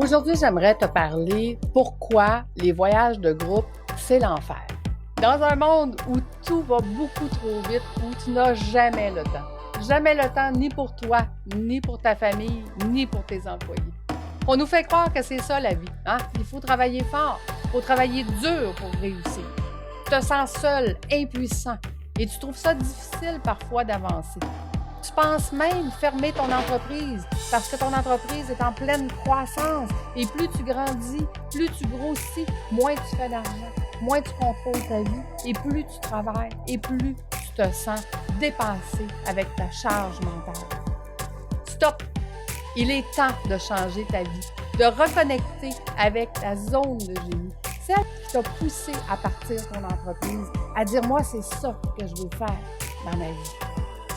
Aujourd'hui, j'aimerais te parler pourquoi les voyages de groupe, c'est l'enfer. Dans un monde où tout va beaucoup trop vite, où tu n'as jamais le temps. Jamais le temps ni pour toi, ni pour ta famille, ni pour tes employés. On nous fait croire que c'est ça la vie. Hein? Il faut travailler fort, il faut travailler dur pour réussir. Tu te sens seul, impuissant, et tu trouves ça difficile parfois d'avancer. Tu penses même fermer ton entreprise parce que ton entreprise est en pleine croissance. Et plus tu grandis, plus tu grossis, moins tu fais d'argent, moins tu contrôles ta vie et plus tu travailles et plus tu te sens dépassé avec ta charge mentale. Stop! Il est temps de changer ta vie, de reconnecter avec ta zone de génie. Celle qui t'a poussé à partir de ton entreprise, à dire « moi, c'est ça que je veux faire dans ma vie ».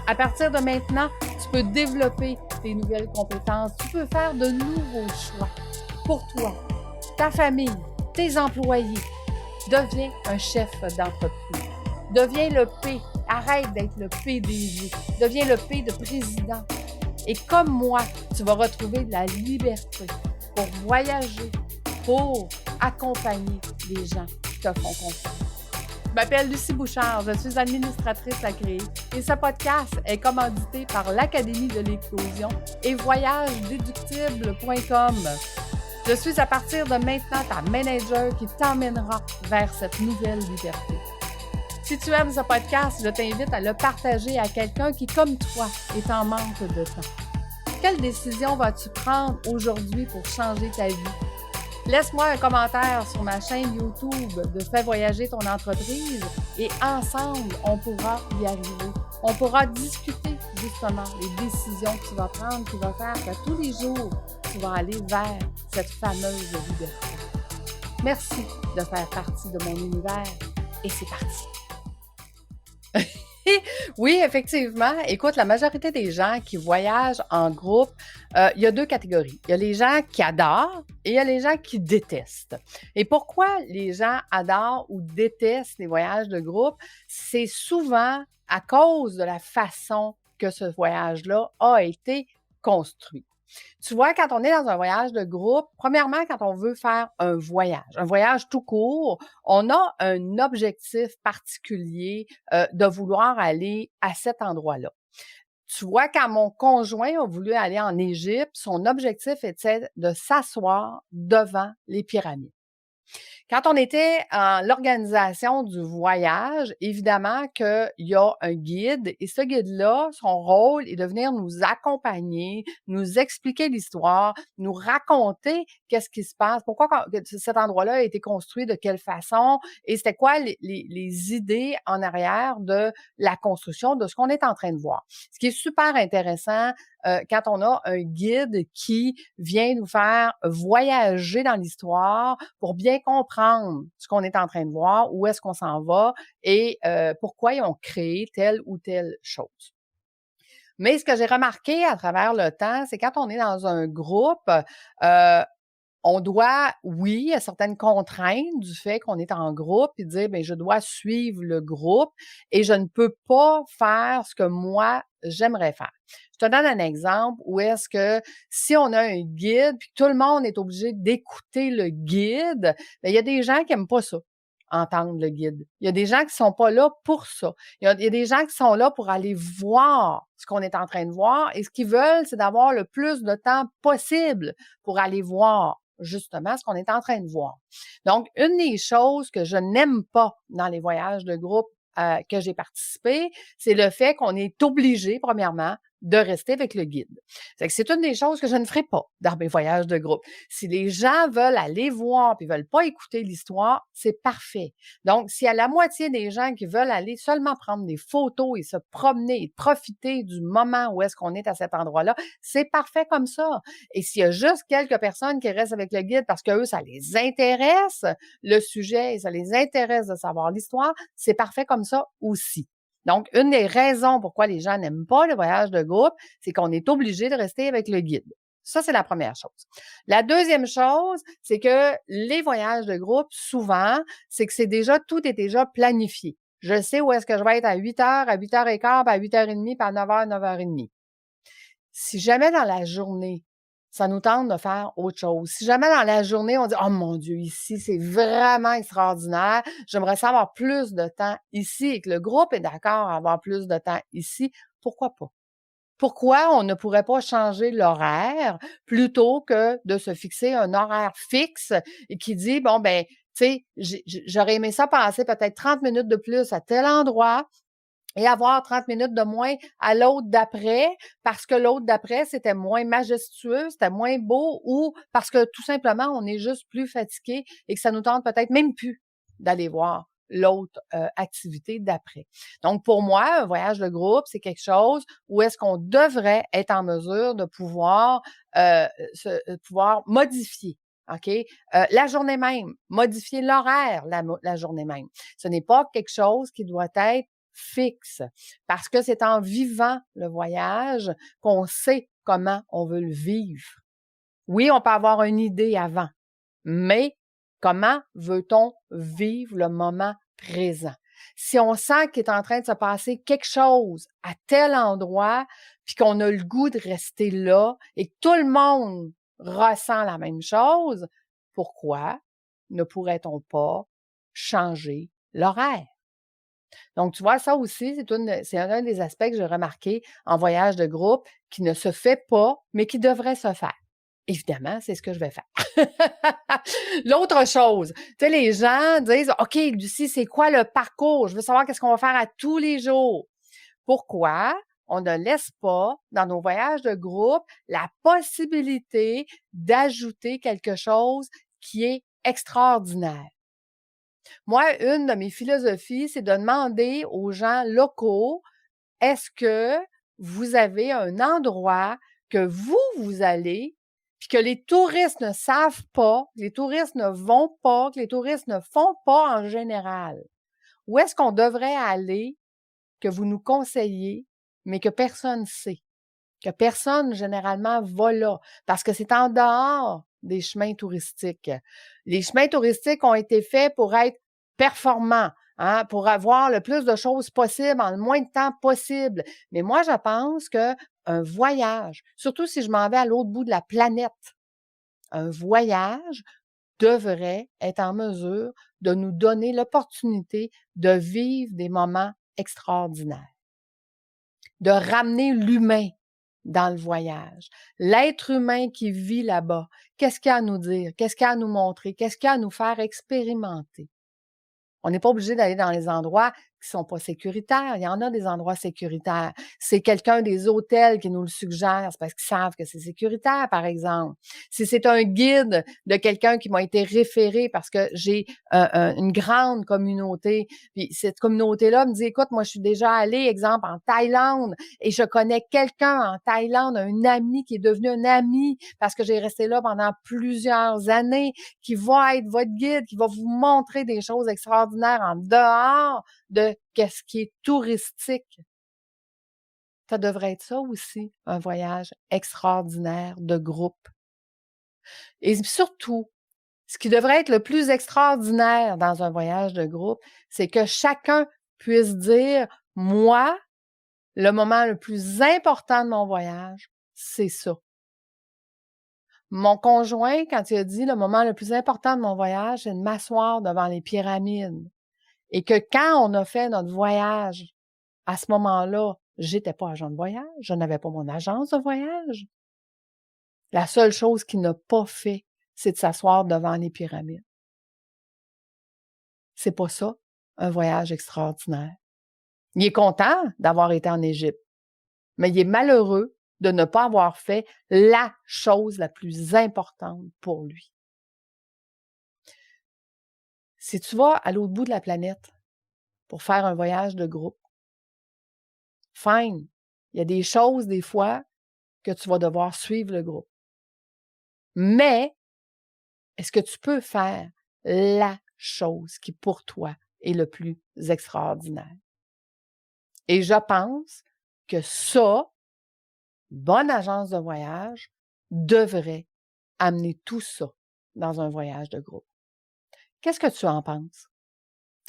À partir de maintenant, tu peux développer tes nouvelles compétences. Tu peux faire de nouveaux choix pour toi, ta famille, tes employés. Deviens un chef d'entreprise. Deviens le P. Arrête d'être le PDG. Deviens le P de président. Et comme moi, tu vas retrouver de la liberté pour voyager, pour accompagner les gens qui te font confiance. Je m'appelle Lucie Bouchard, je suis administratrice à créer et ce podcast est commandité par l'Académie de l'éclosion et voyagesdéductibles.com. Je suis à partir de maintenant ta manager qui t'emmènera vers cette nouvelle liberté. Si tu aimes ce podcast, je t'invite à le partager à quelqu'un qui, comme toi, est en manque de temps. Quelle décision vas-tu prendre aujourd'hui pour changer ta vie? Laisse-moi un commentaire sur ma chaîne YouTube de Fais voyager ton entreprise et ensemble, on pourra y arriver. On pourra discuter justement les décisions que tu vas prendre, qui vont faire que tous les jours, tu vas aller vers cette fameuse liberté. Merci de faire partie de mon univers et c'est parti! Oui, effectivement. Écoute, la majorité des gens qui voyagent en groupe, il y a deux catégories. Il y a les gens qui adorent et il y a les gens qui détestent. Et pourquoi les gens adorent ou détestent les voyages de groupe? C'est souvent à cause de la façon que ce voyage-là a été construit. Tu vois, quand on est dans un voyage de groupe, premièrement, quand on veut faire un voyage tout court, on a un objectif particulier de vouloir aller à cet endroit-là. Tu vois, quand mon conjoint a voulu aller en Égypte, son objectif était de s'asseoir devant les pyramides. Quand on était en l'organisation du voyage, évidemment qu'il y a un guide et ce guide-là, son rôle est de venir nous accompagner, nous expliquer l'histoire, nous raconter qu'est-ce qui se passe, pourquoi cet endroit-là a été construit, de quelle façon et c'était quoi les idées en arrière de la construction de ce qu'on est en train de voir. Ce qui est super intéressant quand on a un guide qui vient nous faire voyager dans l'histoire pour bien comprendre ce qu'on est en train de voir, où est-ce qu'on s'en va et pourquoi ils ont créé telle ou telle chose. Mais ce que j'ai remarqué à travers le temps, c'est quand on est dans un groupe, on doit, oui, il y a certaines contraintes du fait qu'on est en groupe et dire, bien, je dois suivre le groupe et je ne peux pas faire ce que moi, j'aimerais faire. Je te donne un exemple où est-ce que si on a un guide puis que tout le monde est obligé d'écouter le guide, bien, il y a des gens qui n'aiment pas ça, entendre le guide. Il y a des gens qui sont pas là pour ça. Il y a des gens qui sont là pour aller voir ce qu'on est en train de voir et ce qu'ils veulent, c'est d'avoir le plus de temps possible pour aller voir justement ce qu'on est en train de voir. Donc, une des choses que je n'aime pas dans les voyages de groupe que j'ai participé, c'est le fait qu'on est obligé, premièrement, de rester avec le guide. C'est une des choses que je ne ferai pas dans mes voyages de groupe. Si les gens veulent aller voir puis veulent pas écouter l'histoire, c'est parfait. Donc, s'il y a la moitié des gens qui veulent aller seulement prendre des photos et se promener et profiter du moment où est-ce qu'on est à cet endroit-là, c'est parfait comme ça. Et s'il y a juste quelques personnes qui restent avec le guide parce que eux, ça les intéresse, le sujet, et ça les intéresse de savoir l'histoire, c'est parfait comme ça aussi. Donc, une des raisons pourquoi les gens n'aiment pas le voyage de groupe, c'est qu'on est obligé de rester avec le guide. Ça, c'est la première chose. La deuxième chose, c'est que les voyages de groupe, souvent, c'est que tout est déjà planifié. Je sais où est-ce que je vais être à 8h, à 8h15, puis à 8h30, puis à 9h, 9h30. Si jamais dans la journée, ça nous tente de faire autre chose. Si jamais dans la journée, on dit: «Oh mon Dieu, ici, c'est vraiment extraordinaire, j'aimerais ça avoir plus de temps ici» et que le groupe est d'accord à avoir plus de temps ici, pourquoi pas? Pourquoi on ne pourrait pas changer l'horaire plutôt que de se fixer un horaire fixe et qui dit: «Bon, ben, tu sais, j'aurais aimé ça passer peut-être 30 minutes de plus à tel endroit et avoir 30 minutes de moins à l'autre d'après parce que l'autre d'après, c'était moins majestueux, c'était moins beau ou parce que tout simplement, on est juste plus fatigué et que ça nous tente peut-être même plus d'aller voir l'autre activité d'après. Donc, pour moi, un voyage de groupe, c'est quelque chose où est-ce qu'on devrait être en mesure de pouvoir, pouvoir modifier. OK? La journée même, modifier l'horaire la journée même. Ce n'est pas quelque chose qui doit être fixe parce que c'est en vivant le voyage qu'on sait comment on veut le vivre. Oui, on peut avoir une idée avant, mais comment veut-on vivre le moment présent? Si on sent qu'il est en train de se passer quelque chose à tel endroit, puis qu'on a le goût de rester là et que tout le monde ressent la même chose, pourquoi ne pourrait-on pas changer l'horaire? Donc, tu vois, ça aussi, c'est un des aspects que j'ai remarqué en voyage de groupe qui ne se fait pas, mais qui devrait se faire. Évidemment, c'est ce que je vais faire. L'autre chose, tu sais, les gens disent, OK, Lucie, c'est quoi le parcours? Je veux savoir qu'est-ce qu'on va faire à tous les jours. Pourquoi on ne laisse pas, dans nos voyages de groupe, la possibilité d'ajouter quelque chose qui est extraordinaire? Moi, une de mes philosophies, c'est de demander aux gens locaux, est-ce que vous avez un endroit que vous allez, puis que les touristes ne savent pas, que les touristes ne vont pas, que les touristes ne font pas en général? Où est-ce qu'on devrait aller que vous nous conseillez, mais que personne ne sait? Que personne généralement va là, parce que c'est en dehors des chemins touristiques. Les chemins touristiques ont été faits pour être performants, hein, pour avoir le plus de choses possible en le moins de temps possible. Mais moi, je pense que un voyage, surtout si je m'en vais à l'autre bout de la planète, un voyage devrait être en mesure de nous donner l'opportunité de vivre des moments extraordinaires, de ramener l'humain dans le voyage. L'être humain qui vit là-bas, qu'est-ce qu'il y a à nous dire? Qu'est-ce qu'il y a à nous montrer? Qu'est-ce qu'il y a à nous faire expérimenter? On n'est pas obligé d'aller dans les endroits qui sont pas sécuritaires. Il y en a des endroits sécuritaires. C'est quelqu'un des hôtels qui nous le suggère, c'est parce qu'ils savent que c'est sécuritaire, par exemple. Si c'est un guide de quelqu'un qui m'a été référé parce que j'ai une grande communauté, puis cette communauté-là me dit, écoute, moi, je suis déjà allée, exemple, en Thaïlande, et je connais quelqu'un en Thaïlande, un ami qui est devenu un ami parce que j'ai resté là pendant plusieurs années, qui va être votre guide, qui va vous montrer des choses extraordinaires en dehors de qu'est-ce qui est touristique. Ça devrait être ça aussi, un voyage extraordinaire de groupe. Et surtout, ce qui devrait être le plus extraordinaire dans un voyage de groupe, c'est que chacun puisse dire, moi, le moment le plus important de mon voyage, c'est ça. Mon conjoint, quand il a dit le moment le plus important de mon voyage, c'est de m'asseoir devant les pyramides. Et que quand on a fait notre voyage, à ce moment-là, j'étais pas agent de voyage, je n'avais pas mon agence de voyage. La seule chose qu'il n'a pas fait, c'est de s'asseoir devant les pyramides. C'est pas ça, un voyage extraordinaire. Il est content d'avoir été en Égypte, mais il est malheureux de ne pas avoir fait la chose la plus importante pour lui. Si tu vas à l'autre bout de la planète pour faire un voyage de groupe, fine, il y a des choses des fois que tu vas devoir suivre le groupe. Mais est-ce que tu peux faire la chose qui, pour toi, est le plus extraordinaire? Et je pense que ça, bonne agence de voyage devrait amener tout ça dans un voyage de groupe. Qu'est-ce que tu en penses?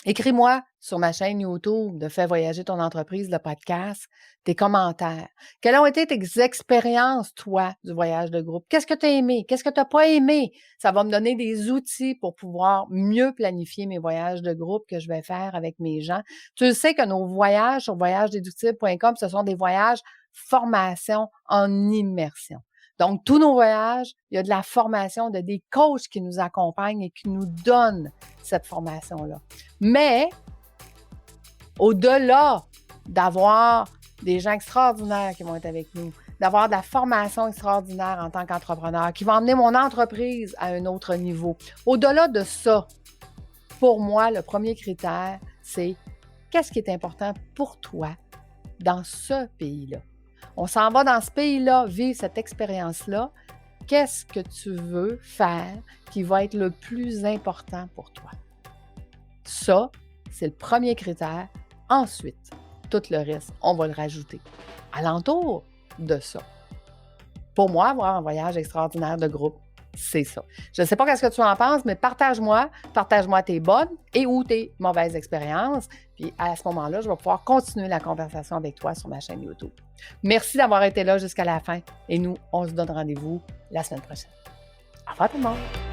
Écris-moi sur ma chaîne YouTube de Fais voyager ton entreprise, le podcast, tes commentaires. Quelles ont été tes expériences, toi, du voyage de groupe? Qu'est-ce que tu as aimé? Qu'est-ce que tu n'as pas aimé? Ça va me donner des outils pour pouvoir mieux planifier mes voyages de groupe que je vais faire avec mes gens. Tu le sais que nos voyages sur voyagesdéductibles.com, ce sont des voyages formation en immersion. Donc, tous nos voyages, il y a de la formation, de des coachs qui nous accompagnent et qui nous donnent cette formation-là. Mais, au-delà d'avoir des gens extraordinaires qui vont être avec nous, d'avoir de la formation extraordinaire en tant qu'entrepreneur, qui vont emmener mon entreprise à un autre niveau, au-delà de ça, pour moi, le premier critère, c'est qu'est-ce qui est important pour toi dans ce pays-là? On s'en va dans ce pays-là, vivre cette expérience-là. Qu'est-ce que tu veux faire qui va être le plus important pour toi? Ça, c'est le premier critère. Ensuite, tout le reste, on va le rajouter. Alentour de ça. Pour moi, avoir un voyage extraordinaire de groupe, c'est ça. Je ne sais pas ce que tu en penses, mais partage-moi tes bonnes et ou tes mauvaises expériences. Puis à ce moment-là, je vais pouvoir continuer la conversation avec toi sur ma chaîne YouTube. Merci d'avoir été là jusqu'à la fin et nous, on se donne rendez-vous la semaine prochaine. Au revoir tout le monde!